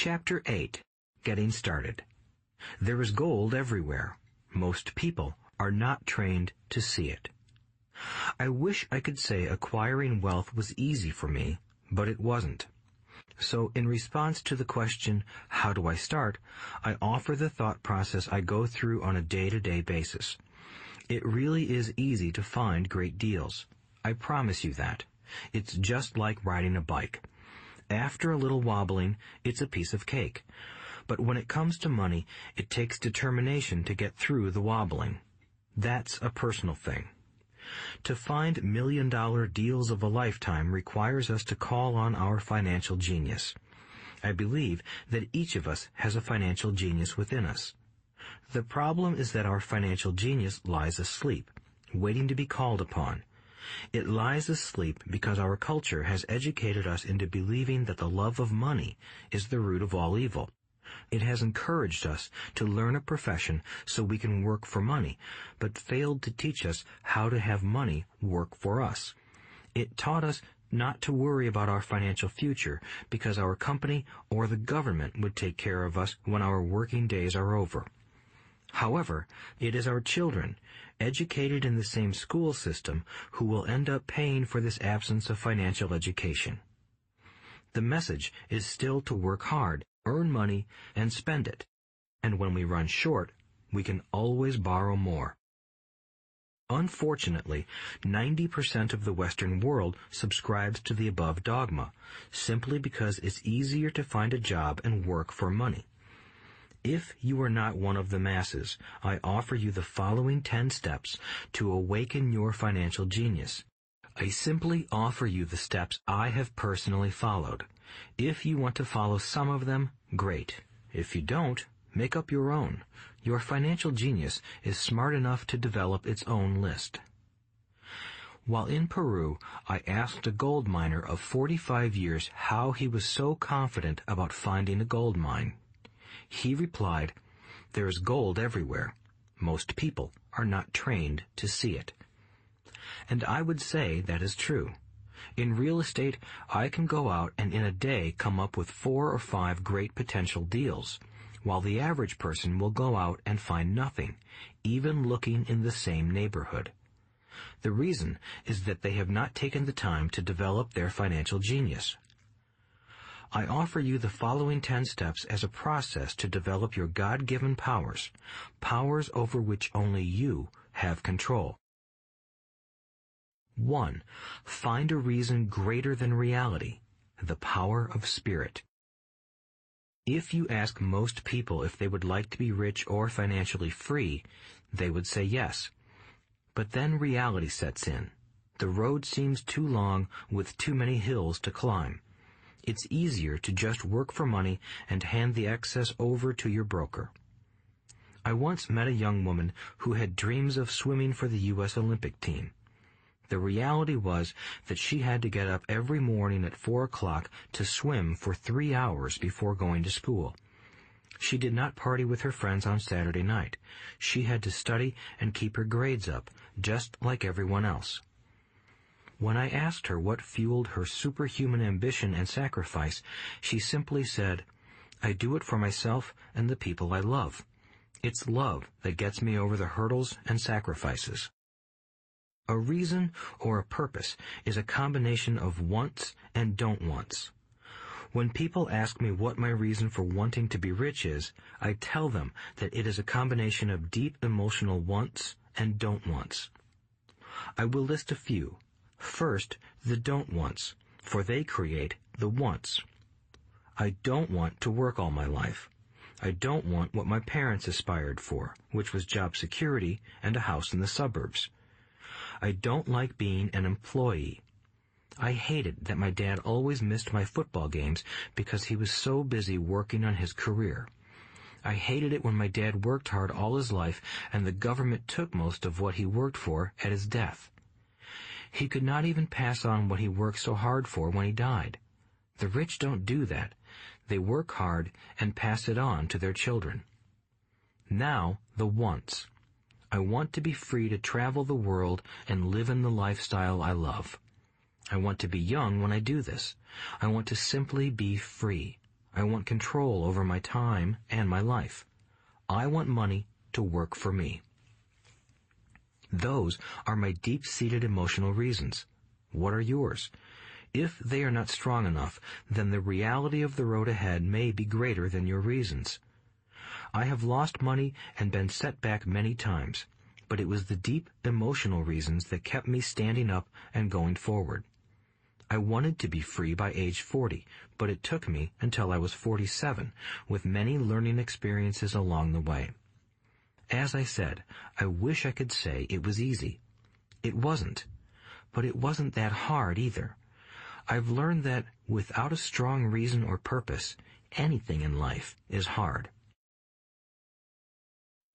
Chapter 8. Getting Started. There is gold everywhere. Most people are not trained to see it. I wish I could say acquiring wealth was easy for me, but it wasn't. So in response to the question, how do I start, I offer the thought process I go through on a day-to-day basis. It really is easy to find great deals. I promise you that. It's just like riding a bike. After a little wobbling, it's a piece of cake. But when it comes to money, it takes determination to get through the wobbling. That's a personal thing. To find million-dollar deals of a lifetime requires us to call on our financial genius. I believe that each of us has a financial genius within us. The problem is that our financial genius lies asleep, waiting to be called upon. It lies asleep because our culture has educated us into believing that the love of money is the root of all evil. It has encouraged us to learn a profession so we can work for money, but failed to teach us how to have money work for us. It taught us not to worry about our financial future because our company or the government would take care of us when our working days are over. However, it is our children, educated in the same school system, who will end up paying for this absence of financial education. The message is still to work hard, earn money, and spend it. And when we run short, we can always borrow more. Unfortunately, 90% of the Western world subscribes to the above dogma, simply because it's easier to find a job and work for money. If you are not one of the masses, I offer you the following 10 steps to awaken your financial genius. I simply offer you the steps I have personally followed. If you want to follow some of them, great. If you don't, make up your own. Your financial genius is smart enough to develop its own list. While in Peru, I asked a gold miner of 45 years how he was so confident about finding a gold mine. He replied, "There is gold everywhere. Most people are not trained to see it." And I would say that is true. In real estate, I can go out and in a day come up with 4 or 5 great potential deals, while the average person will go out and find nothing, even looking in the same neighborhood. The reason is that they have not taken the time to develop their financial genius. I offer you the following 10 steps as a process to develop your God-given powers, powers over which only you have control. 1. Find a reason greater than reality, the power of spirit. If you ask most people if they would like to be rich or financially free, they would say yes. But then reality sets in. The road seems too long with too many hills to climb. It's easier to just work for money and hand the excess over to your broker. I once met a young woman who had dreams of swimming for the U.S. Olympic team. The reality was that she had to get up every morning at 4 o'clock to swim for 3 hours before going to school. She did not party with her friends on Saturday night. She had to study and keep her grades up, just like everyone else. When I asked her what fueled her superhuman ambition and sacrifice, she simply said, "I do it for myself and the people I love. It's love that gets me over the hurdles and sacrifices." A reason or a purpose is a combination of wants and don't wants. When people ask me what my reason for wanting to be rich is, I tell them that it is a combination of deep emotional wants and don't wants. I will list a few. First, the don't wants, for they create the wants. I don't want to work all my life. I don't want what my parents aspired for, which was job security and a house in the suburbs. I don't like being an employee. I hated that my dad always missed my football games because he was so busy working on his career. I hated it when my dad worked hard all his life and the government took most of what he worked for at his death. He could not even pass on what he worked so hard for when he died. The rich don't do that. They work hard and pass it on to their children. Now, the wants. I want to be free to travel the world and live in the lifestyle I love. I want to be young when I do this. I want to simply be free. I want control over my time and my life. I want money to work for me. Those are my deep-seated emotional reasons. What are yours? If they are not strong enough, then the reality of the road ahead may be greater than your reasons. I have lost money and been set back many times, but it was the deep emotional reasons that kept me standing up and going forward. I wanted to be free by age 40, but it took me until I was 47, with many learning experiences along the way. As I said, I wish I could say it was easy. It wasn't, but it wasn't that hard either. I've learned that without a strong reason or purpose, anything in life is hard.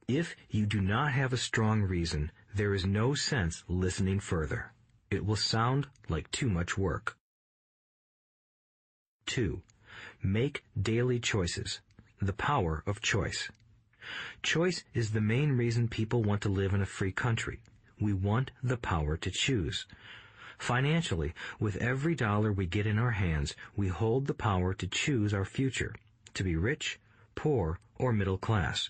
If you do not have a strong reason, there is no sense listening further. It will sound like too much work. 2. Make daily choices. The power of choice. Choice is the main reason people want to live in a free country. We want the power to choose. Financially, with every dollar we get in our hands, we hold the power to choose our future, to be rich, poor, or middle class.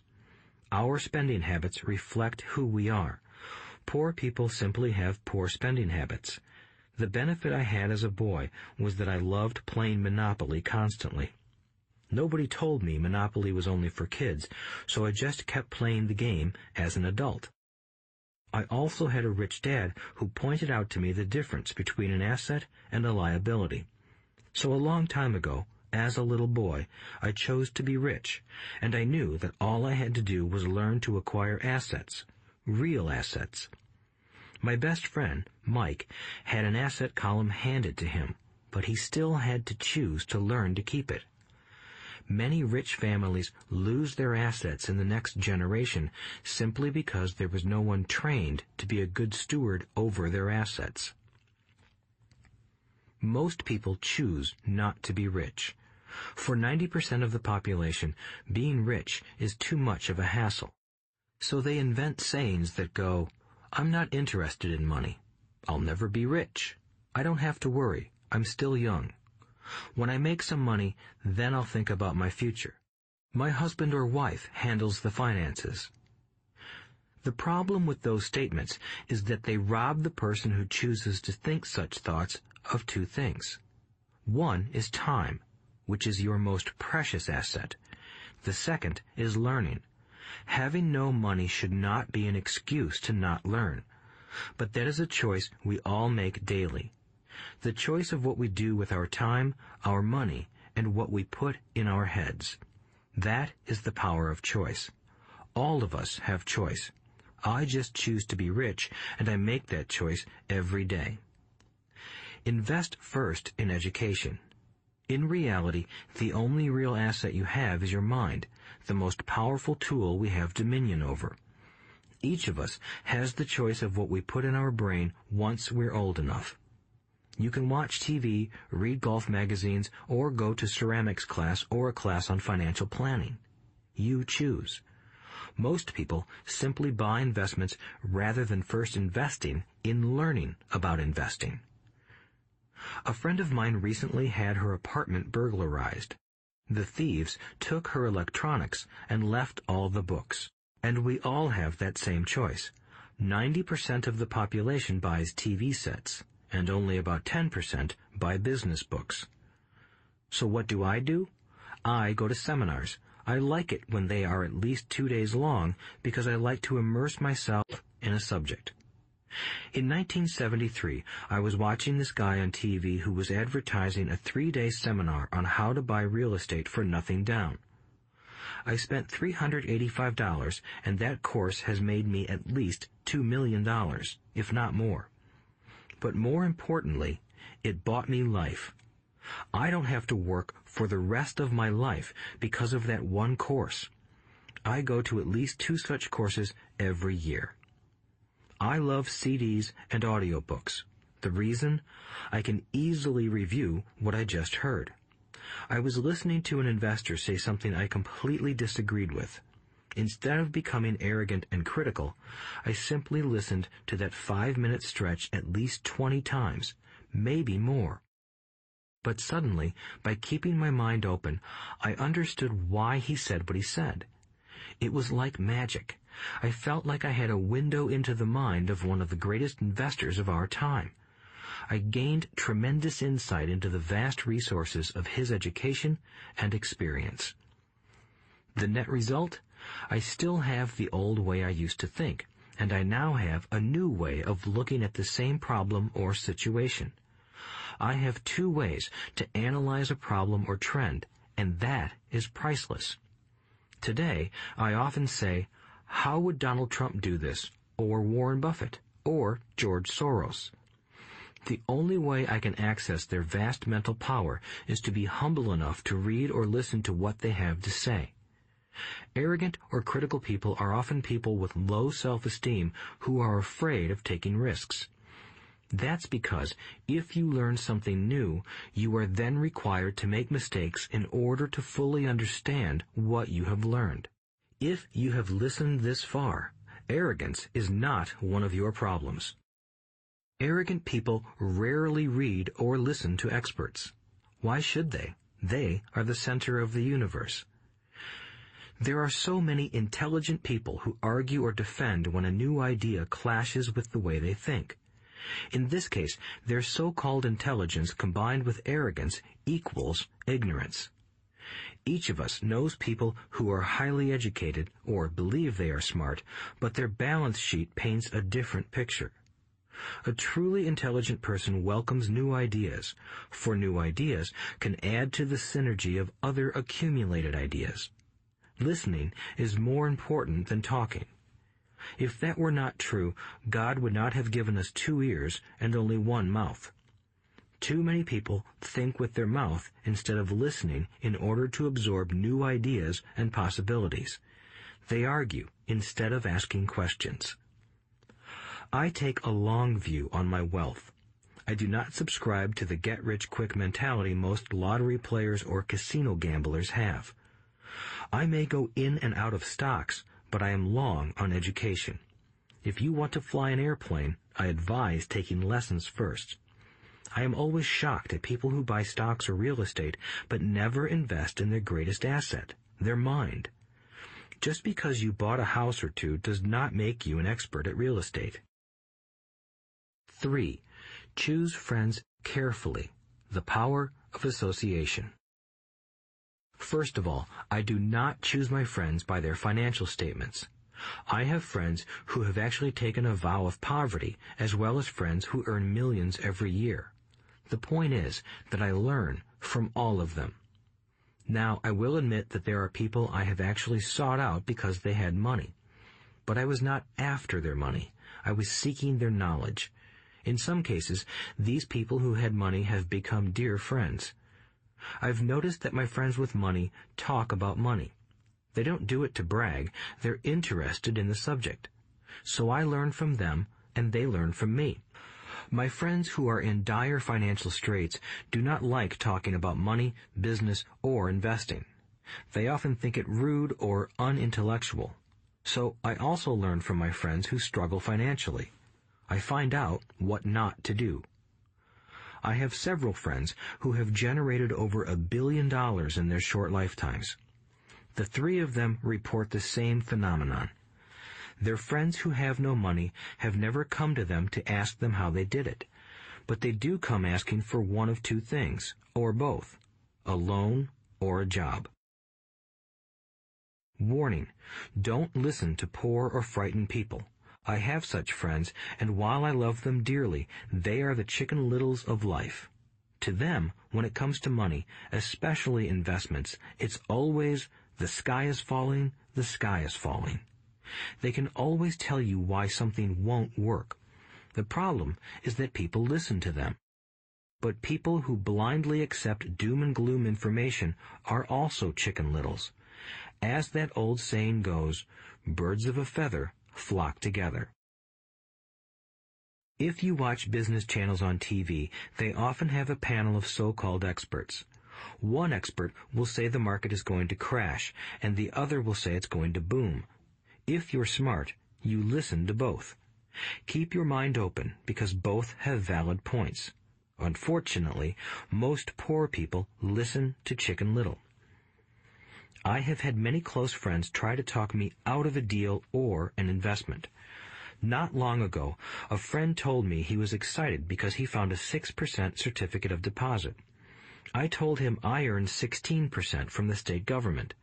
Our spending habits reflect who we are. Poor people simply have poor spending habits. The benefit I had as a boy was that I loved playing Monopoly constantly. Nobody told me Monopoly was only for kids, so I just kept playing the game as an adult. I also had a rich dad who pointed out to me the difference between an asset and a liability. So a long time ago, as a little boy, I chose to be rich, and I knew that all I had to do was learn to acquire assets, real assets. My best friend, Mike, had an asset column handed to him, but he still had to choose to learn to keep it. Many rich families lose their assets in the next generation simply because there was no one trained to be a good steward over their assets. Most people choose not to be rich. For 90% of the population, being rich is too much of a hassle. So they invent sayings that go, "I'm not interested in money. I'll never be rich. I don't have to worry. I'm still young. When I make some money, then I'll think about my future. My husband or wife handles the finances." The problem with those statements is that they rob the person who chooses to think such thoughts of two things. One is time, which is your most precious asset. The second is learning. Having no money should not be an excuse to not learn, but that is a choice we all make daily. The choice of what we do with our time, our money, and what we put in our heads. That is the power of choice. All of us have choice. I just choose to be rich, and I make that choice every day. Invest first in education. In reality, the only real asset you have is your mind, the most powerful tool we have dominion over. Each of us has the choice of what we put in our brain once we're old enough. You can watch TV, read golf magazines, or go to ceramics class or a class on financial planning. You choose. Most people simply buy investments rather than first investing in learning about investing. A friend of mine recently had her apartment burglarized. The thieves took her electronics and left all the books. And we all have that same choice. 90% of the population buys TV sets, and only about 10% buy business books. So what do? I go to seminars. I like it when they are at least 2 days long because I like to immerse myself in a subject. In 1973, I was watching this guy on TV who was advertising a 3-day seminar on how to buy real estate for nothing down. I spent $385, and that course has made me at least $2 million, if not more. But more importantly, it bought me life. I don't have to work for the rest of my life because of that one course. I go to at least 2 such courses every year. I love CDs and audiobooks. The reason? I can easily review what I just heard. I was listening to an investor say something I completely disagreed with. Instead of becoming arrogant and critical, I simply listened to that 5-minute stretch at least 20 times, maybe more. But suddenly, by keeping my mind open, I understood why he said what he said. It was like magic. I felt like I had a window into the mind of one of the greatest investors of our time. I gained tremendous insight into the vast resources of his education and experience. The net result? I still have the old way I used to think, and I now have a new way of looking at the same problem or situation. I have two ways to analyze a problem or trend, and that is priceless. Today, I often say, how would Donald Trump do this, or Warren Buffett, or George Soros? The only way I can access their vast mental power is to be humble enough to read or listen to what they have to say. Arrogant or critical people are often people with low self-esteem who are afraid of taking risks. That's because if you learn something new, you are then required to make mistakes in order to fully understand what you have learned. If you have listened this far, arrogance is not one of your problems. Arrogant people rarely read or listen to experts. Why should they? They are the center of the universe. There are so many intelligent people who argue or defend when a new idea clashes with the way they think. In this case, their so-called intelligence combined with arrogance equals ignorance. Each of us knows people who are highly educated or believe they are smart, but their balance sheet paints a different picture. A truly intelligent person welcomes new ideas, for new ideas can add to the synergy of other accumulated ideas. Listening is more important than talking. If that were not true, God would not have given us 2 ears and only 1 mouth. Too many people think with their mouth instead of listening in order to absorb new ideas and possibilities. They argue instead of asking questions. I take a long view on my wealth. I do not subscribe to the get-rich-quick mentality most lottery players or casino gamblers have. I may go in and out of stocks, but I am long on education. If you want to fly an airplane, I advise taking lessons first. I am always shocked at people who buy stocks or real estate but never invest in their greatest asset, their mind. Just because you bought a house or two does not make you an expert at real estate. 3. Choose friends carefully. The power of association. First of all, I do not choose my friends by their financial statements. I have friends who have actually taken a vow of poverty, as well as friends who earn millions every year. The point is that I learn from all of them. Now, I will admit that there are people I have actually sought out because they had money. But I was not after their money. I was seeking their knowledge. In some cases, these people who had money have become dear friends. I've noticed that my friends with money talk about money. They don't do it to brag. They're interested in the subject. So I learn from them, and they learn from me. My friends who are in dire financial straits do not like talking about money, business, or investing. They often think it rude or unintellectual. So I also learn from my friends who struggle financially. I find out what not to do. I have several friends who have generated over $1 billion in their short lifetimes. The 3 of them report the same phenomenon. Their friends who have no money have never come to them to ask them how they did it, but they do come asking for one of 2 things, or both, a loan or a job. Warning: don't listen to poor or frightened people. I have such friends, and while I love them dearly, they are the Chicken Littles of life. To them, when it comes to money, especially investments, it's always, the sky is falling, the sky is falling. They can always tell you why something won't work. The problem is that people listen to them. But people who blindly accept doom and gloom information are also Chicken Littles. As that old saying goes, birds of a feather flock together. If you watch business channels on TV, they often have a panel of so-called experts. One expert will say the market is going to crash, and the other will say it's going to boom. If you're smart, you listen to both. Keep your mind open, because both have valid points. Unfortunately, most poor people listen to Chicken Little. I have had many close friends try to talk me out of a deal or an investment. Not long ago, a friend told me he was excited because he found a 6% certificate of deposit. I told him I earned 16% from the state government.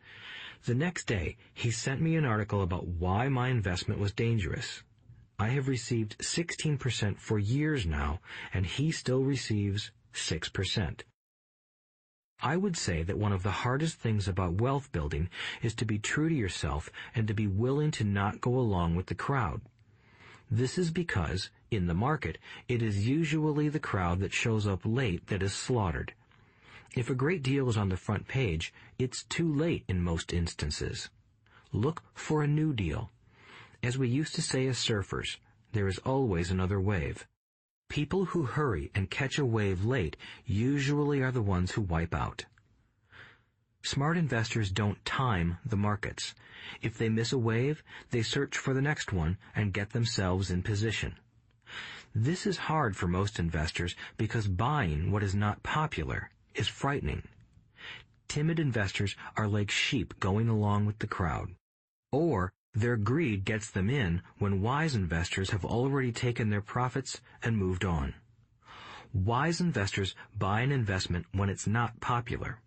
The next day, he sent me an article about why my investment was dangerous. I have received 16% for years now, and he still receives 6%. I would say that one of the hardest things about wealth building is to be true to yourself and to be willing to not go along with the crowd. This is because, in the market, it is usually the crowd that shows up late that is slaughtered. If a great deal is on the front page, it's too late in most instances. Look for a new deal. As we used to say as surfers, there is always another wave. People who hurry and catch a wave late usually are the ones who wipe out. Smart investors don't time the markets. If they miss a wave, they search for the next one and get themselves in position. This is hard for most investors because buying what is not popular is frightening. Timid investors are like sheep going along with the crowd. Or their greed gets them in when wise investors have already taken their profits and moved on. Wise investors buy an investment when it's not popular.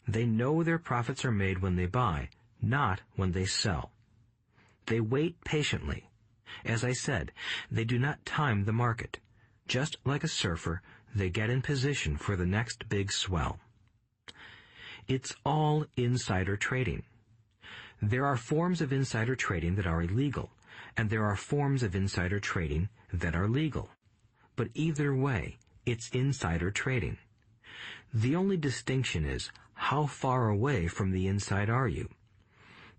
They know their profits are made when they buy, not when they sell. They wait patiently. As I said, they do not time the market. Just like a surfer, they get in position for the next big swell. It's all insider trading. There are forms of insider trading that are illegal, and there are forms of insider trading that are legal. But either way, it's insider trading. The only distinction is, how far away from the inside are you?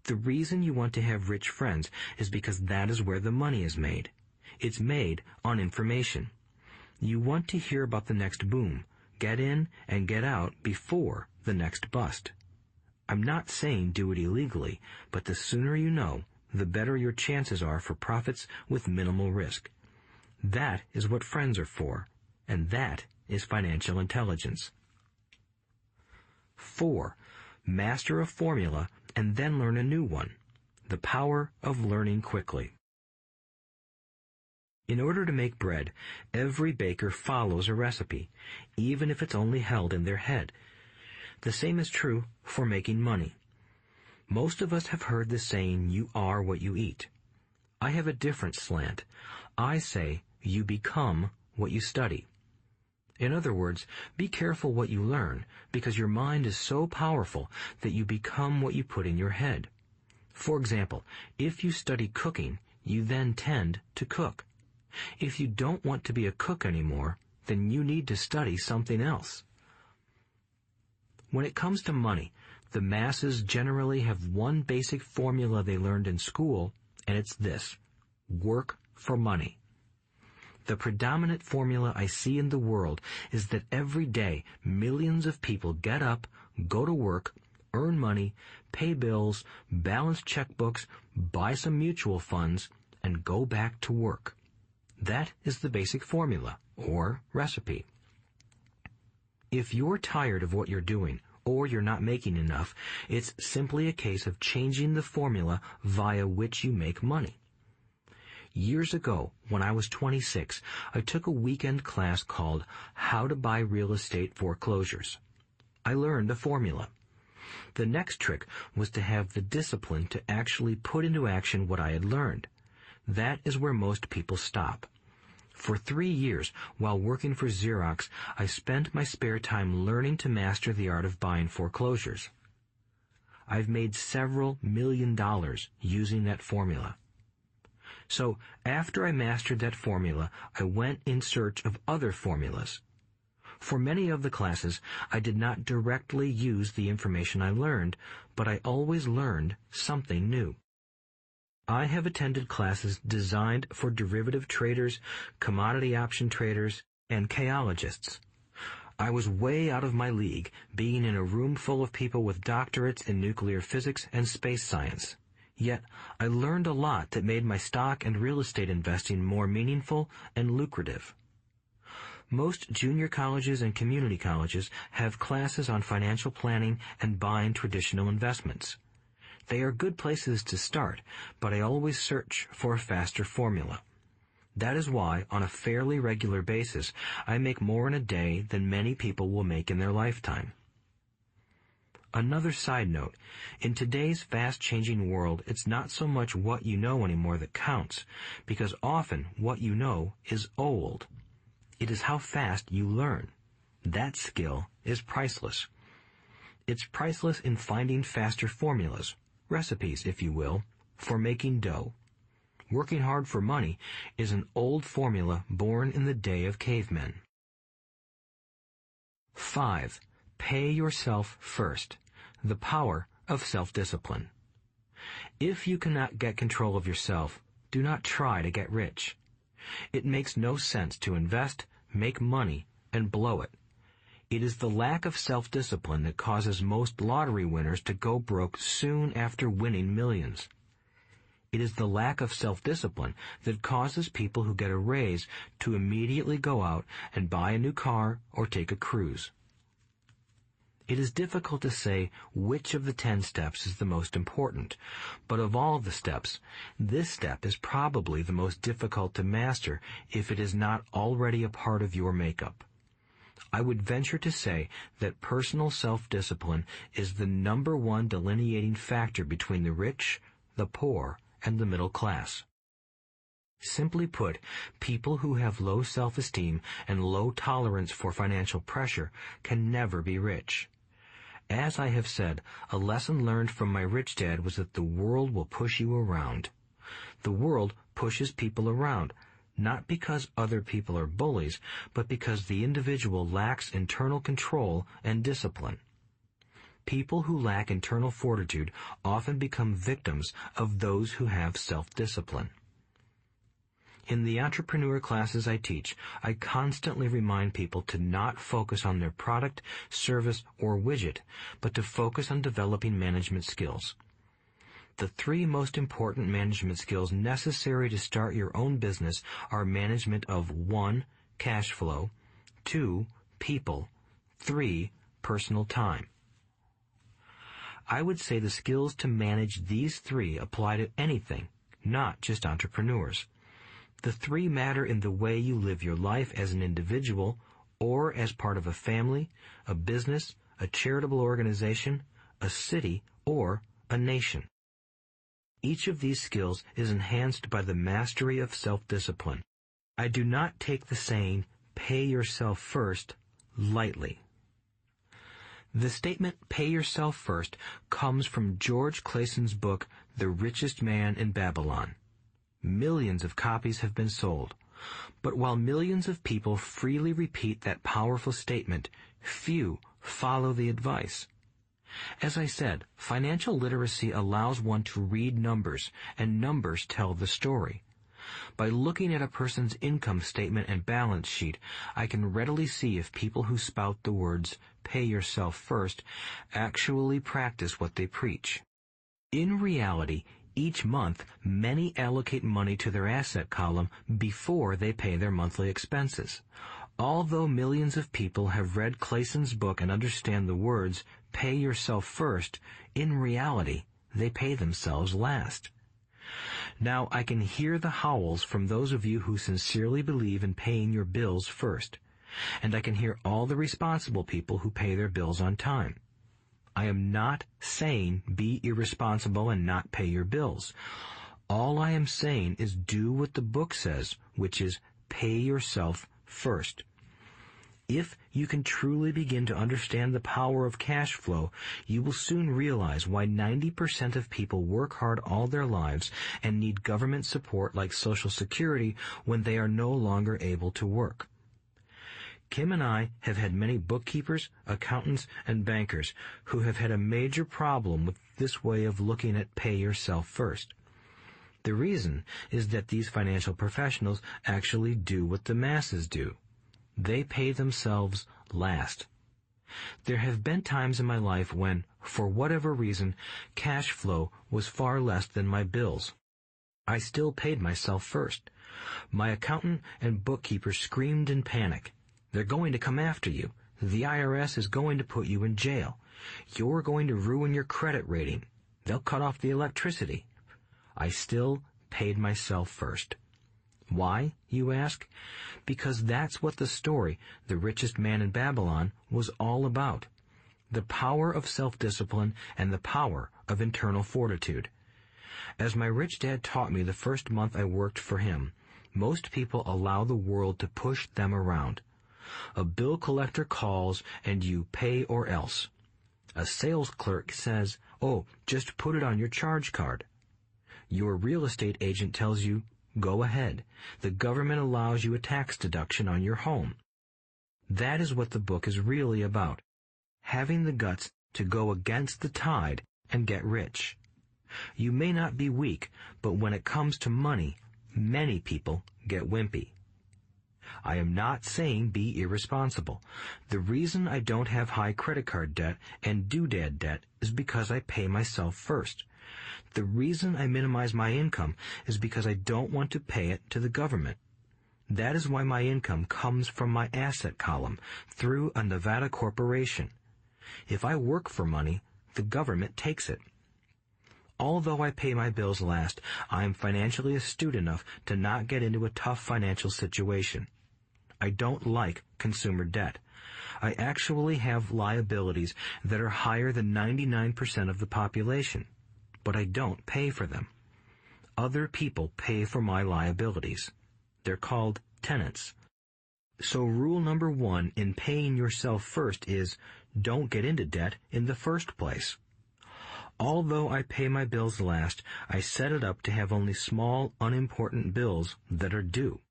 The reason you want to have rich friends is because that is where the money is made. It's made on information. You want to hear about the next boom, get in and get out before the next bust. I'm not saying do it illegally, but the sooner you know, the better your chances are for profits with minimal risk. That is what friends are for, and that is financial intelligence. 4. Master a formula and then learn a new one. The power of learning quickly. In order to make bread, every baker follows a recipe, even if it's only held in their head. The same is true for making money. Most of us have heard the saying, "You are what you eat." I have a different slant. I say, you become what you study. In other words, be careful what you learn, because your mind is so powerful that you become what you put in your head. For example, if you study cooking, you then tend to cook. If you don't want to be a cook anymore, then you need to study something else. When it comes to money, the masses generally have one basic formula they learned in school, and it's this: work for money. The predominant formula I see in the world is that every day millions of people get up, go to work, earn money, pay bills, balance checkbooks, buy some mutual funds, and go back to work. That is the basic formula, or recipe. If you're tired of what you're doing, or you're not making enough, it's simply a case of changing the formula via which you make money. Years ago, when I was 26, I took a weekend class called How to Buy Real Estate Foreclosures. I learned a formula. The next trick was to have the discipline to actually put into action what I had learned. That is where most people stop. For 3 years, while working for Xerox, I spent my spare time learning to master the art of buying foreclosures. I've made several $million using that formula. So, after I mastered that formula, I went in search of other formulas. For many of the classes, I did not directly use the information I learned, but I always learned something new. I have attended classes designed for derivative traders, commodity option traders, and chaologists. I was way out of my league, being in a room full of people with doctorates in nuclear physics and space science. Yet, I learned a lot that made my stock and real estate investing more meaningful and lucrative. Most junior colleges and community colleges have classes on financial planning and buying traditional investments. They are good places to start, but I always search for a faster formula. That is why, on a fairly regular basis, I make more in a day than many people will make in their lifetime. Another side note, in today's fast-changing world, it's not so much what you know anymore that counts, because often what you know is old. It is how fast you learn. That skill is priceless. It's priceless in finding faster formulas, recipes, if you will, for making dough. Working hard for money is an old formula born in the day of cavemen. 5. Pay yourself first. The power of self-discipline. If you cannot get control of yourself, do not try to get rich. It makes no sense to invest, make money, and blow it. It is the lack of self-discipline that causes most lottery winners to go broke soon after winning millions. It is the lack of self-discipline that causes people who get a raise to immediately go out and buy a new car or take a cruise. It is difficult to say which of the 10 steps is the most important, but of all the steps, this step is probably the most difficult to master if it is not already a part of your makeup. I would venture to say that personal self-discipline is the number one delineating factor between the rich, the poor, and the middle class. Simply put, people who have low self-esteem and low tolerance for financial pressure can never be rich. As I have said, a lesson learned from my rich dad was that the world will push you around. The world pushes people around, not because other people are bullies, but because the individual lacks internal control and discipline. People who lack internal fortitude often become victims of those who have self-discipline. In the entrepreneur classes I teach, I constantly remind people to not focus on their product, service, or widget, but to focus on developing management skills. The 3 most important management skills necessary to start your own business are management of 1. Cash flow, 2. People, 3. Personal time. I would say the skills to manage these 3 apply to anything, not just entrepreneurs. The 3 matter in the way you live your life as an individual or as part of a family, a business, a charitable organization, a city, or a nation. Each of these skills is enhanced by the mastery of self-discipline. I do not take the saying, "pay yourself first," lightly. The statement, "pay yourself first," comes from George Clayton's book, The Richest Man in Babylon. Millions of copies have been sold. But while millions of people freely repeat that powerful statement, few follow the advice. As I said, financial literacy allows one to read numbers, and numbers tell the story. By looking at a person's income statement and balance sheet, I can readily see if people who spout the words, "pay yourself first," actually practice what they preach. In reality, each month, many allocate money to their asset column before they pay their monthly expenses. Although millions of people have read Clayton's book and understand the words, "pay yourself first," in reality, they pay themselves last. Now, I can hear the howls from those of you who sincerely believe in paying your bills first, and I can hear all the responsible people who pay their bills on time. I am not saying be irresponsible and not pay your bills. All I am saying is do what the book says, which is pay yourself first. If you can truly begin to understand the power of cash flow, you will soon realize why 90% of people work hard all their lives and need government support like Social Security when they are no longer able to work. Kim and I have had many bookkeepers, accountants, and bankers who have had a major problem with this way of looking at pay yourself first. The reason is that these financial professionals actually do what the masses do. They pay themselves last. There have been times in my life when, for whatever reason, cash flow was far less than my bills. I still paid myself first. My accountant and bookkeeper screamed in panic. They're going to come after you. The IRS is going to put you in jail. You're going to ruin your credit rating. They'll cut off the electricity. I still paid myself first. Why, you ask? Because that's what the story, The Richest Man in Babylon, was all about. The power of self-discipline and the power of internal fortitude. As my rich dad taught me the first month I worked for him, most people allow the world to push them around. A bill collector calls and you pay or else. A sales clerk says, "Oh, just put it on your charge card." Your real estate agent tells you, "Go ahead. The government allows you a tax deduction on your home." That is what the book is really about. Having the guts to go against the tide and get rich. You may not be weak, but when it comes to money, many people get wimpy. I am not saying be irresponsible. The reason I don't have high credit card debt and doodad debt is because I pay myself first. The reason I minimize my income is because I don't want to pay it to the government. That is why my income comes from my asset column through a Nevada corporation. If I work for money, the government takes it. Although I pay my bills last, I am financially astute enough to not get into a tough financial situation. I don't like consumer debt. I actually have liabilities that are higher than 99% of the population, but I don't pay for them. Other people pay for my liabilities. They're called tenants. So rule number 1 in paying yourself first is, don't get into debt in the first place. Although I pay my bills last, I set it up to have only small, unimportant bills that are due.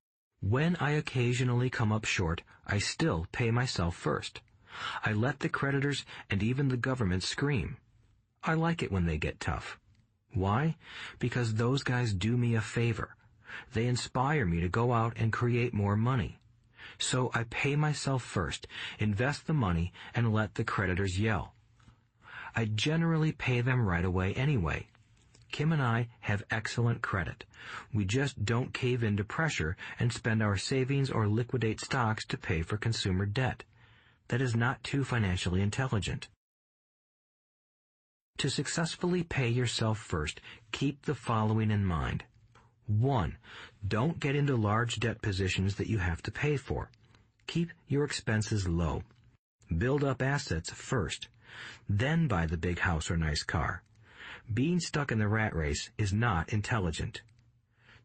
When I occasionally come up short, I still pay myself first. I let the creditors and even the government scream. I like it when they get tough. Why? Because those guys do me a favor. They inspire me to go out and create more money. So I pay myself first, invest the money, and let the creditors yell. I generally pay them right away anyway. Kim and I have excellent credit. We just don't cave into pressure and spend our savings or liquidate stocks to pay for consumer debt. That is not too financially intelligent. To successfully pay yourself first, keep the following in mind. 1. Don't get into large debt positions that you have to pay for. Keep your expenses low. Build up assets first. Then buy the big house or nice car. Being stuck in the rat race is not intelligent.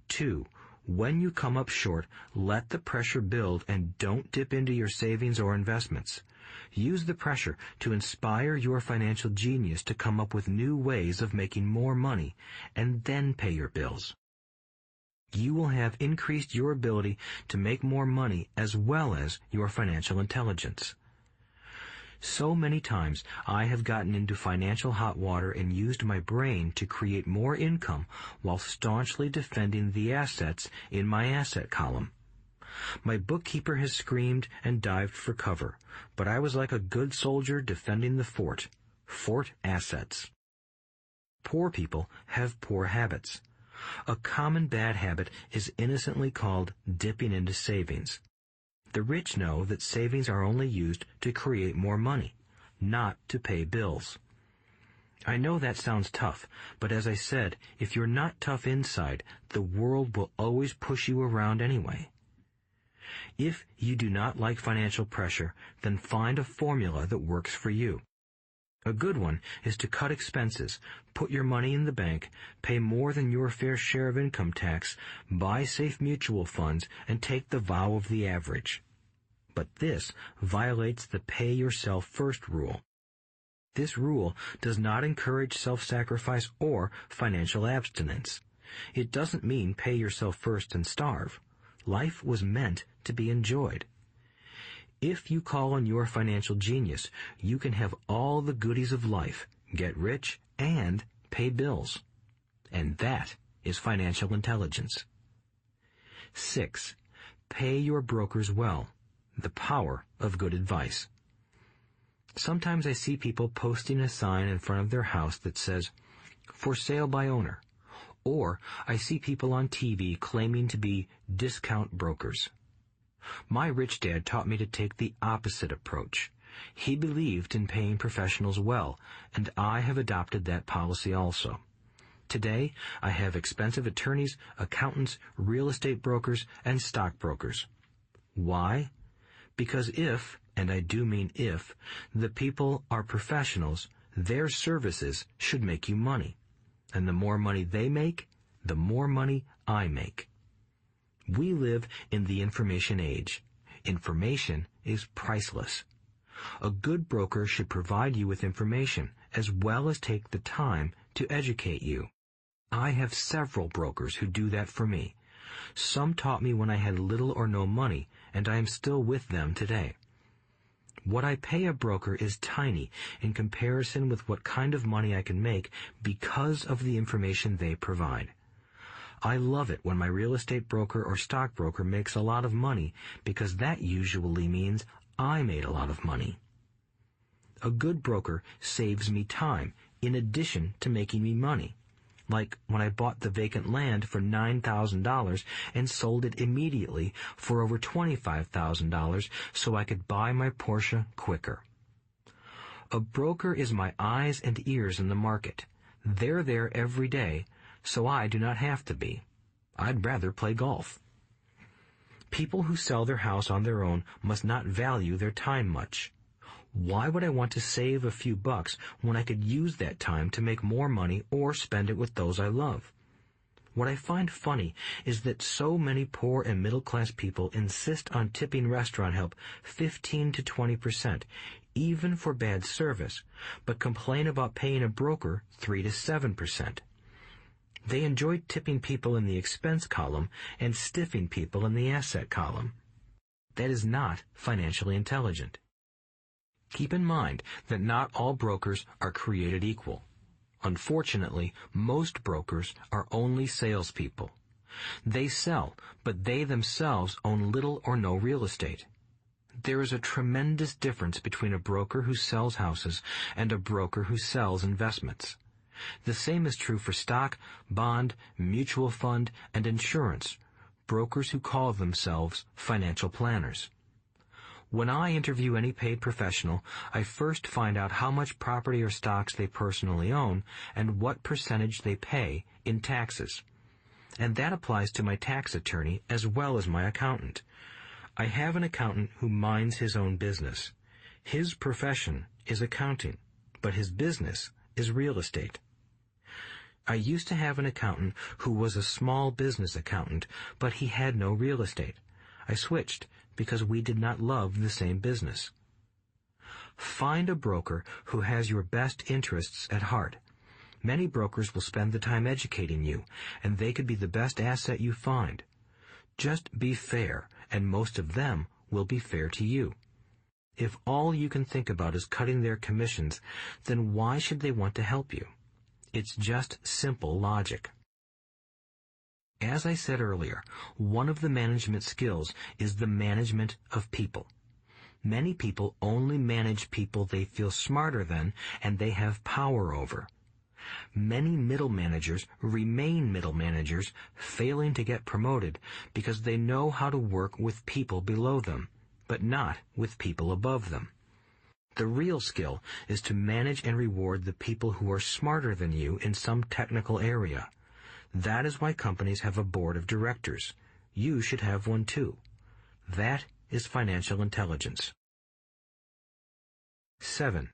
2. When you come up short, let the pressure build and don't dip into your savings or investments. Use the pressure to inspire your financial genius to come up with new ways of making more money and then pay your bills. You will have increased your ability to make more money as well as your financial intelligence. So many times I have gotten into financial hot water and used my brain to create more income while staunchly defending the assets in my asset column. My bookkeeper has screamed and dived for cover, but I was like a good soldier defending the fort. Fort assets. Poor people have poor habits. A common bad habit is innocently called dipping into savings. The rich know that savings are only used to create more money, not to pay bills. I know that sounds tough, but as I said, if you're not tough inside, the world will always push you around anyway. If you do not like financial pressure, then find a formula that works for you. A good one is to cut expenses, put your money in the bank, pay more than your fair share of income tax, buy safe mutual funds, and take the vow of the average. But this violates the pay yourself first rule. This rule does not encourage self-sacrifice or financial abstinence. It doesn't mean pay yourself first and starve. Life was meant to be enjoyed. If you call on your financial genius, you can have all the goodies of life, get rich, and pay bills. And that is financial intelligence. 6. Pay your brokers well. The power of good advice. Sometimes I see people posting a sign in front of their house that says, "For sale by owner." Or I see people on TV claiming to be discount brokers. My rich dad taught me to take the opposite approach. He believed in paying professionals well, and I have adopted that policy also. Today, I have expensive attorneys, accountants, real estate brokers, and stockbrokers. Why? Because if, and I do mean if, the people are professionals, their services should make you money. And the more money they make, the more money I make. We live in the information age. Information is priceless. A good broker should provide you with information as well as take the time to educate you. I have several brokers who do that for me. Some taught me when I had little or no money, and I am still with them today. What I pay a broker is tiny in comparison with what kind of money I can make because of the information they provide. I love it when my real estate broker or stockbroker makes a lot of money because that usually means I made a lot of money. A good broker saves me time in addition to making me money. Like when I bought the vacant land for $9,000 and sold it immediately for over $25,000 so I could buy my Porsche quicker. A broker is my eyes and ears in the market. They're there every day, so I do not have to be. I'd rather play golf. People who sell their house on their own must not value their time much. Why would I want to save a few bucks when I could use that time to make more money or spend it with those I love? What I find funny is that so many poor and middle-class people insist on tipping restaurant help 15 to 20%, even for bad service, but complain about paying a broker 3 to 7%. They enjoy tipping people in the expense column and stiffing people in the asset column. That is not financially intelligent. Keep in mind that not all brokers are created equal. Unfortunately, most brokers are only salespeople. They sell, but they themselves own little or no real estate. There is a tremendous difference between a broker who sells houses and a broker who sells investments. The same is true for stock, bond, mutual fund, and insurance, brokers who call themselves financial planners. When I interview any paid professional, I first find out how much property or stocks they personally own and what percentage they pay in taxes. And that applies to my tax attorney as well as my accountant. I have an accountant who minds his own business. His profession is accounting, but his business is real estate. I used to have an accountant who was a small business accountant, but he had no real estate. I switched because we did not love the same business. Find a broker who has your best interests at heart. Many brokers will spend the time educating you, and they could be the best asset you find. Just be fair, and most of them will be fair to you. If all you can think about is cutting their commissions, then why should they want to help you? It's just simple logic. As I said earlier, one of the management skills is the management of people. Many people only manage people they feel smarter than and they have power over. Many middle managers remain middle managers, failing to get promoted because they know how to work with people below them, but not with people above them. The real skill is to manage and reward the people who are smarter than you in some technical area. That is why companies have a board of directors. You should have one too. That is financial intelligence. 7.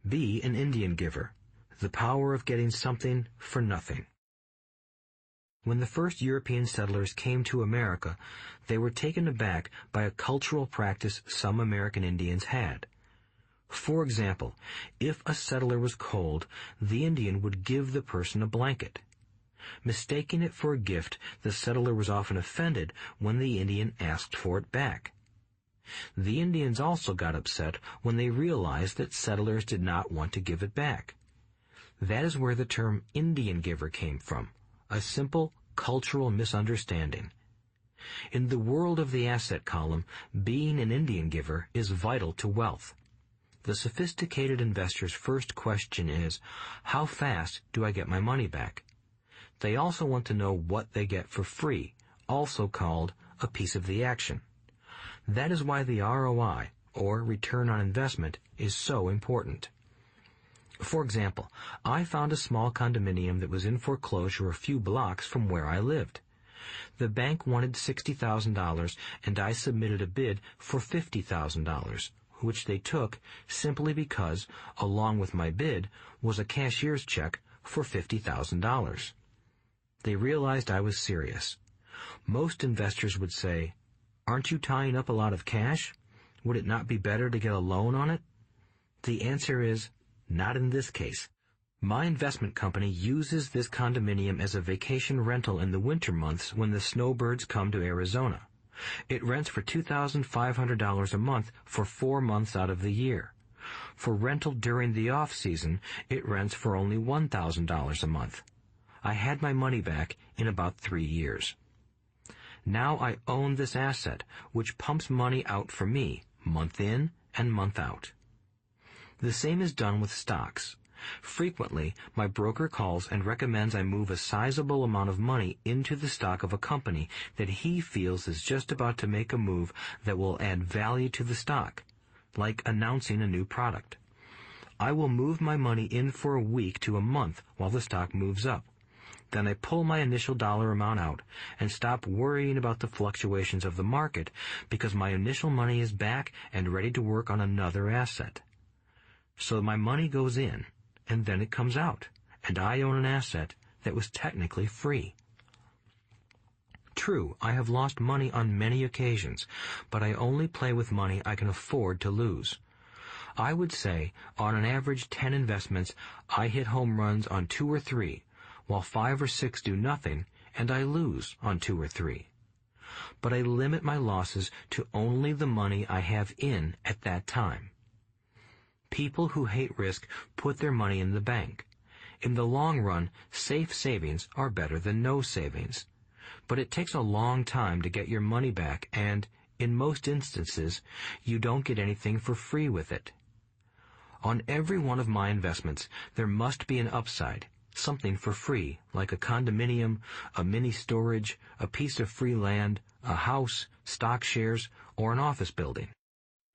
Be an Indian giver. The power of getting something for nothing. When the first European settlers came to America, they were taken aback by a cultural practice some American Indians had. For example, if a settler was cold, the Indian would give the person a blanket. Mistaking it for a gift, the settler was often offended when the Indian asked for it back. The Indians also got upset when they realized that settlers did not want to give it back. That is where the term Indian giver came from, a simple cultural misunderstanding. In the world of the asset column, being an Indian giver is vital to wealth. The sophisticated investor's first question is, how fast do I get my money back? They also want to know what they get for free, also called a piece of the action. That is why the ROI, or return on investment, is so important. For example, I found a small condominium that was in foreclosure a few blocks from where I lived. The bank wanted $60,000 and I submitted a bid for $50,000, which they took simply because, along with my bid, was a cashier's check for $50,000. They realized I was serious. Most investors would say, "Aren't you tying up a lot of cash? Would it not be better to get a loan on it?" The answer is, not in this case. My investment company uses this condominium as a vacation rental in the winter months when the snowbirds come to Arizona. It rents for $2,500 a month for 4 months out of the year. For rental during the off-season, it rents for only $1,000 a month. I had my money back in about 3 years. Now I own this asset, which pumps money out for me, month in and month out. The same is done with stocks. Frequently, my broker calls and recommends I move a sizable amount of money into the stock of a company that he feels is just about to make a move that will add value to the stock, like announcing a new product. I will move my money in for a week to a month while the stock moves up. Then I pull my initial dollar amount out and stop worrying about the fluctuations of the market because my initial money is back and ready to work on another asset. So my money goes in, and then it comes out, and I own an asset that was technically free. True, I have lost money on many occasions, but I only play with money I can afford to lose. I would say, on an average 10 investments, I hit home runs on 2 or 3, while 5 or 6 do nothing, and I lose on 2 or 3. But I limit my losses to only the money I have in at that time. People who hate risk put their money in the bank. In the long run, safe savings are better than no savings. But it takes a long time to get your money back, and, in most instances, you don't get anything for free with it. On every one of my investments, there must be an upside, something for free, like a condominium, a mini storage, a piece of free land, a house, stock shares, or an office building.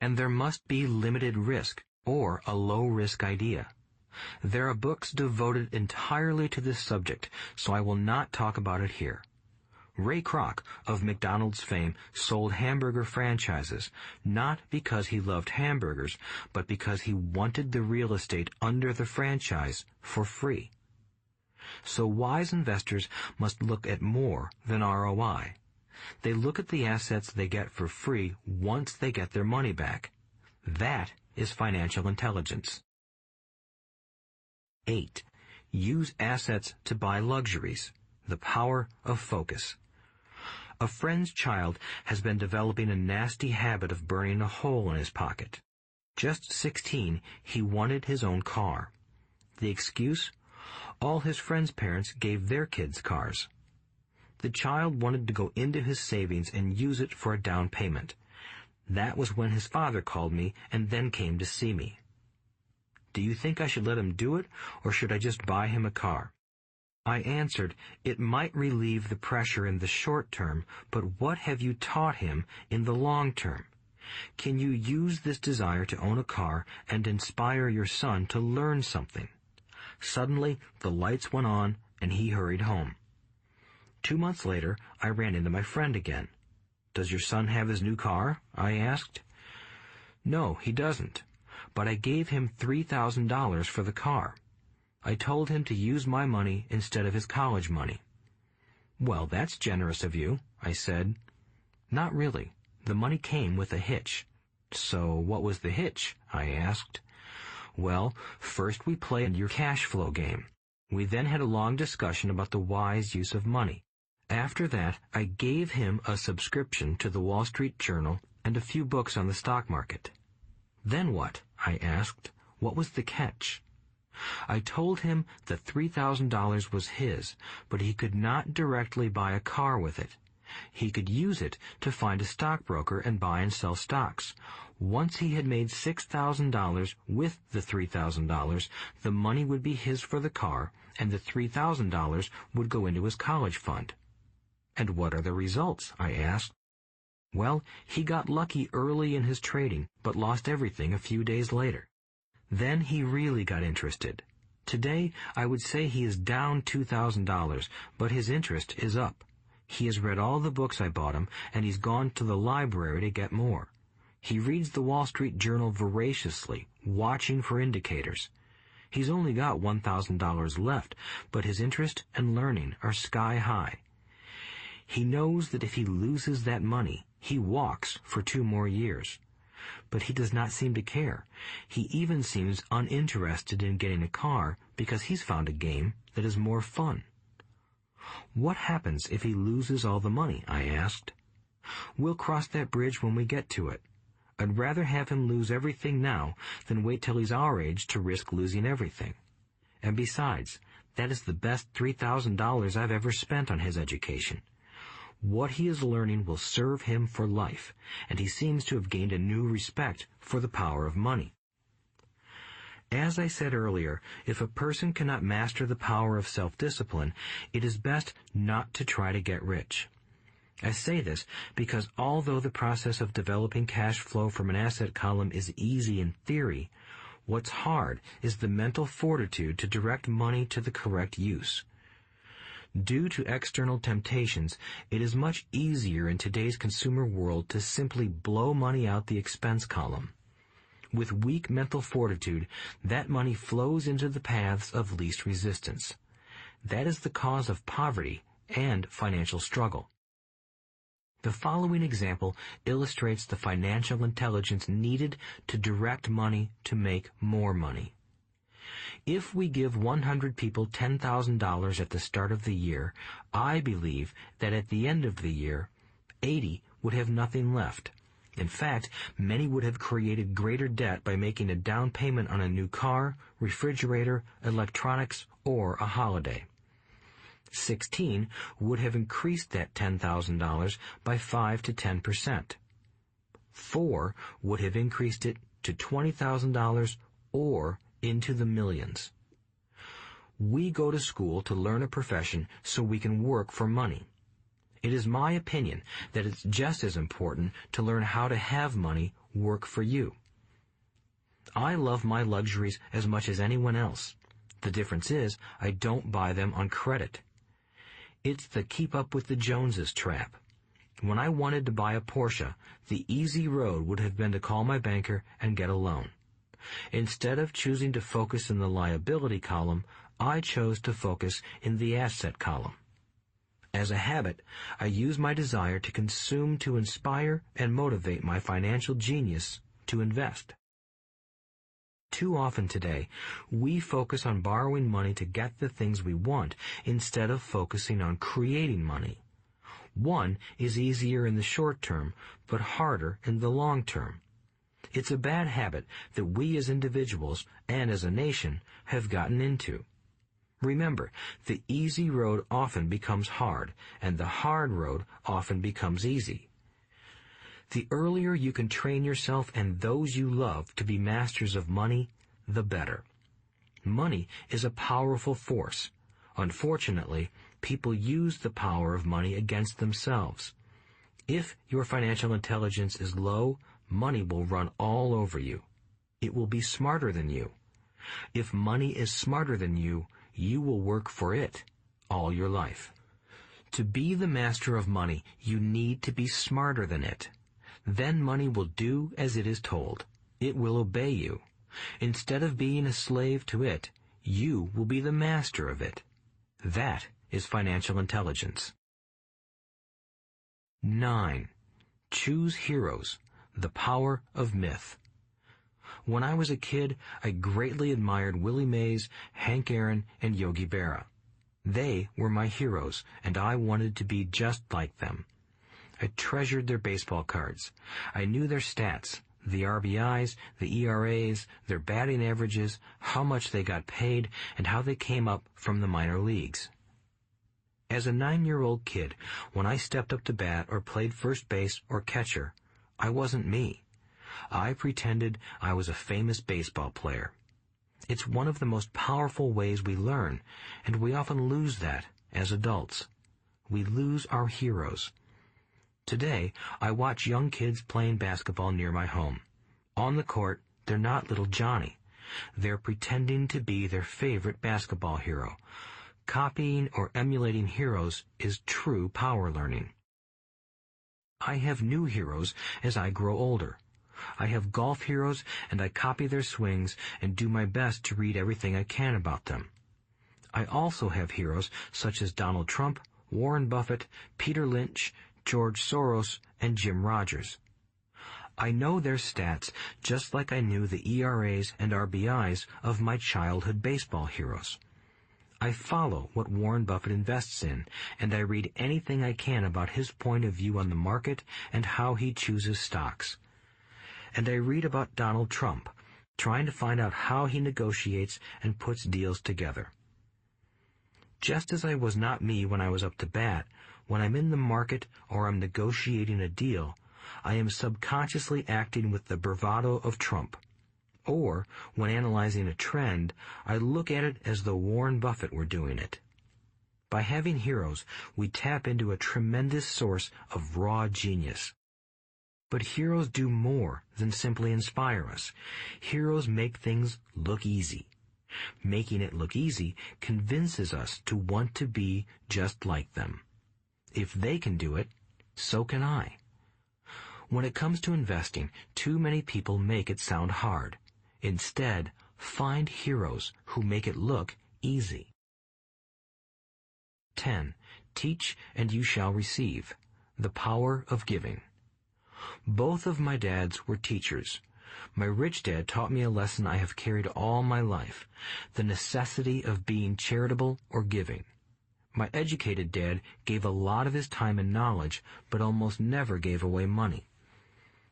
And there must be limited risk, or a low-risk idea. There are books devoted entirely to this subject, so I will not talk about it here. Ray Kroc, of McDonald's fame, sold hamburger franchises, not because he loved hamburgers, but because he wanted the real estate under the franchise for free. So wise investors must look at more than ROI. They look at the assets they get for free once they get their money back. That is financial intelligence. 8. Use assets to buy luxuries. The power of focus. A friend's child has been developing a nasty habit of burning a hole in his pocket. Just 16, he wanted his own car. The excuse? All his friends' parents gave their kids cars. The child wanted to go into his savings and use it for a down payment. That was when his father called me and then came to see me. Do you think I should let him do it, or should I just buy him a car? I answered, it might relieve the pressure in the short term, but what have you taught him in the long term? Can you use this desire to own a car and inspire your son to learn something? Suddenly, the lights went on, and he hurried home. 2 months later, I ran into my friend again. Does your son have his new car? I asked. No, he doesn't, but I gave him $3,000 for the car. I told him to use my money instead of his college money. Well, that's generous of you, I said. Not really. The money came with a hitch. So what was the hitch? I asked. Well, first we played your cash flow game. We then had a long discussion about the wise use of money. After that, I gave him a subscription to the Wall Street Journal and a few books on the stock market. Then what? I asked. What was the catch? I told him that $3,000 was his, but he could not directly buy a car with it. He could use it to find a stockbroker and buy and sell stocks. Once he had made $6,000 with the $3,000, the money would be his for the car, and the $3,000 would go into his college fund. And what are the results? I asked. Well, he got lucky early in his trading, but lost everything a few days later. Then he really got interested. Today, I would say he is down $2,000, but his interest is up. He has read all the books I bought him, and he's gone to the library to get more. He reads the Wall Street Journal voraciously, watching for indicators. He's only got $1,000 left, but his interest and learning are sky high. He knows that if he loses that money, he walks for 2 more years. But he does not seem to care. He even seems uninterested in getting a car because he's found a game that is more fun. What happens if he loses all the money? I asked. We'll cross that bridge when we get to it. I'd rather have him lose everything now than wait till he's our age to risk losing everything. And besides, that is the best $3,000 I've ever spent on his education. What he is learning will serve him for life, and he seems to have gained a new respect for the power of money. As I said earlier, if a person cannot master the power of self-discipline, it is best not to try to get rich. I say this because although the process of developing cash flow from an asset column is easy in theory, what's hard is the mental fortitude to direct money to the correct use. Due to external temptations, it is much easier in today's consumer world to simply blow money out the expense column. With weak mental fortitude, that money flows into the paths of least resistance. That is the cause of poverty and financial struggle. The following example illustrates the financial intelligence needed to direct money to make more money. If we give 100 people $10,000 at the start of the year, I believe that at the end of the year, 80 would have nothing left. In fact, many would have created greater debt by making a down payment on a new car, refrigerator, electronics, or a holiday. 16 would have increased that $10,000 by 5 to 10%. 4 would have increased it to $20,000 or into the millions. We go to school to learn a profession so we can work for money. It is my opinion that it's just as important to learn how to have money work for you. I love my luxuries as much as anyone else. The difference is I don't buy them on credit. It's the keep up with the Joneses trap. When I wanted to buy a Porsche, the easy road would have been to call my banker and get a loan. Instead of choosing to focus in the liability column, I chose to focus in the asset column. As a habit, I use my desire to consume to inspire and motivate my financial genius to invest. Too often today, we focus on borrowing money to get the things we want instead of focusing on creating money. One is easier in the short term, but harder in the long term. It's a bad habit that we as individuals and as a nation have gotten into. Remember, the easy road often becomes hard, and the hard road often becomes easy. The earlier you can train yourself and those you love to be masters of money, the better. Money is a powerful force. Unfortunately, people use the power of money against themselves. If your financial intelligence is low, money will run all over you. It will be smarter than you. If money is smarter than you, you will work for it all your life. To be the master of money, you need to be smarter than it. Then money will do as it is told. It will obey you. Instead of being a slave to it, you will be the master of it. That is financial intelligence. 9. Choose heroes. The power of myth. When I was a kid, I greatly admired Willie Mays, Hank Aaron, and Yogi Berra. They were my heroes, and I wanted to be just like them. I treasured their baseball cards. I knew their stats, the RBIs, the ERAs, their batting averages, how much they got paid, and how they came up from the minor leagues. As a 9-year-old kid, when I stepped up to bat or played first base or catcher, I wasn't me. I pretended I was a famous baseball player. It's one of the most powerful ways we learn, and we often lose that as adults. We lose our heroes. Today, I watch young kids playing basketball near my home. On the court, they're not little Johnny. They're pretending to be their favorite basketball hero. Copying or emulating heroes is true power learning. I have new heroes as I grow older. I have golf heroes, and I copy their swings and do my best to read everything I can about them. I also have heroes such as Donald Trump, Warren Buffett, Peter Lynch, George Soros, and Jim Rogers. I know their stats just like I knew the ERAs and RBIs of my childhood baseball heroes. I follow what Warren Buffett invests in, and I read anything I can about his point of view on the market and how he chooses stocks. And I read about Donald Trump, trying to find out how he negotiates and puts deals together. Just as I was not me when I was up to bat, when I'm in the market or I'm negotiating a deal, I am subconsciously acting with the bravado of Trump. Or, when analyzing a trend, I look at it as though Warren Buffett were doing it. By having heroes, we tap into a tremendous source of raw genius. But heroes do more than simply inspire us. Heroes make things look easy. Making it look easy convinces us to want to be just like them. If they can do it, so can I. When it comes to investing, too many people make it sound hard. Instead, find heroes who make it look easy. 10. Teach and you shall receive. The power of giving. Both of my dads were teachers. My rich dad taught me a lesson I have carried all my life, the necessity of being charitable or giving. My educated dad gave a lot of his time and knowledge, but almost never gave away money.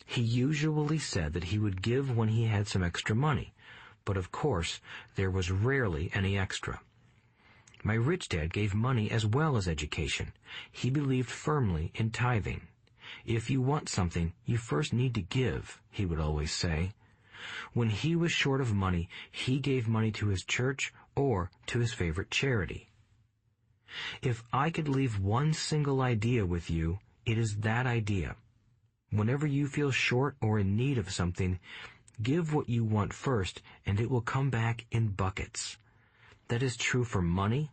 He usually said that he would give when he had some extra money, but of course there was rarely any extra. My rich dad gave money as well as education. He believed firmly in tithing. If you want something, you first need to give, he would always say. When he was short of money, he gave money to his church or to his favorite charity. If I could leave one single idea with you, it is that idea. Whenever you feel short or in need of something, give what you want first, and it will come back in buckets. That is true for money,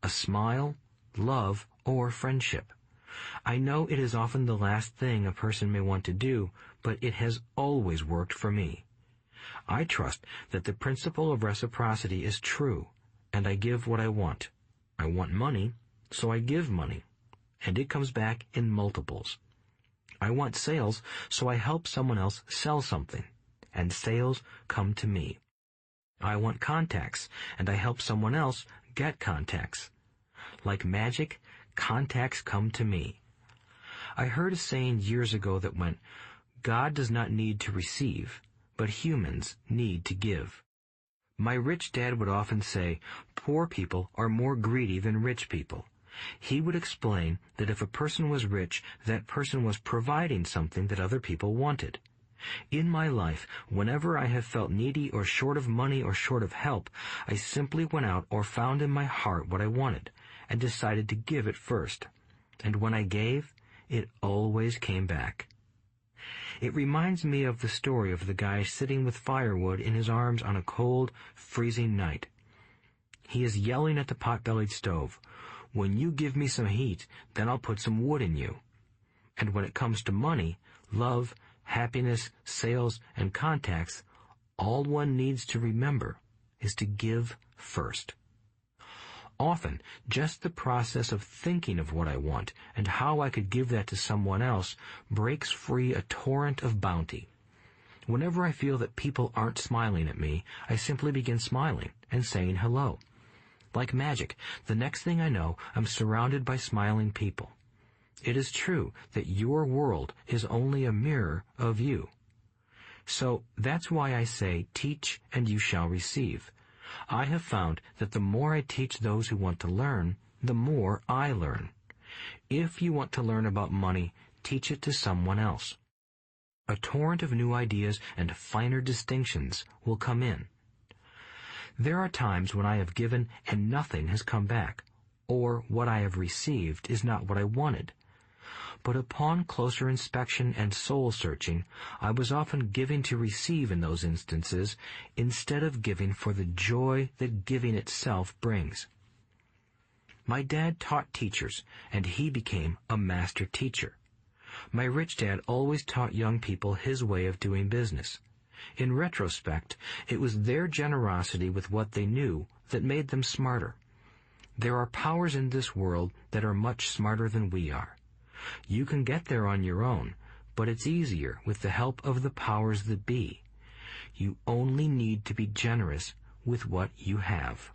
a smile, love, or friendship. I know it is often the last thing a person may want to do, but it has always worked for me. I trust that the principle of reciprocity is true, and I give what I want. I want money, so I give money, and it comes back in multiples. I want sales, so I help someone else sell something, and sales come to me. I want contacts, and I help someone else get contacts. Like magic, contacts come to me. I heard a saying years ago that went, God does not need to receive, but humans need to give. My rich dad would often say, poor people are more greedy than rich people. He would explain that if a person was rich, that person was providing something that other people wanted. In my life, whenever I have felt needy or short of money or short of help, I simply went out or found in my heart what I wanted, and decided to give it first. And when I gave, it always came back. It reminds me of the story of the guy sitting with firewood in his arms on a cold, freezing night. He is yelling at the pot-bellied stove, "When you give me some heat, then I'll put some wood in you." And when it comes to money, love, happiness, sales, and contacts, all one needs to remember is to give first. Often, just the process of thinking of what I want and how I could give that to someone else breaks free a torrent of bounty. Whenever I feel that people aren't smiling at me, I simply begin smiling and saying hello. Like magic, the next thing I know, I'm surrounded by smiling people. It is true that your world is only a mirror of you. So that's why I say, teach and you shall receive. I have found that the more I teach those who want to learn, the more I learn. If you want to learn about money, teach it to someone else. A torrent of new ideas and finer distinctions will come in. There are times when I have given and nothing has come back, or what I have received is not what I wanted. but upon closer inspection and soul-searching, I was often giving to receive in those instances, instead of giving for the joy that giving itself brings. My dad taught teachers, and he became a master teacher. My rich dad always taught young people his way of doing business. In retrospect, it was their generosity with what they knew that made them smarter. There are powers in this world that are much smarter than we are. You can get there on your own, but it's easier with the help of the powers that be. You only need to be generous with what you have.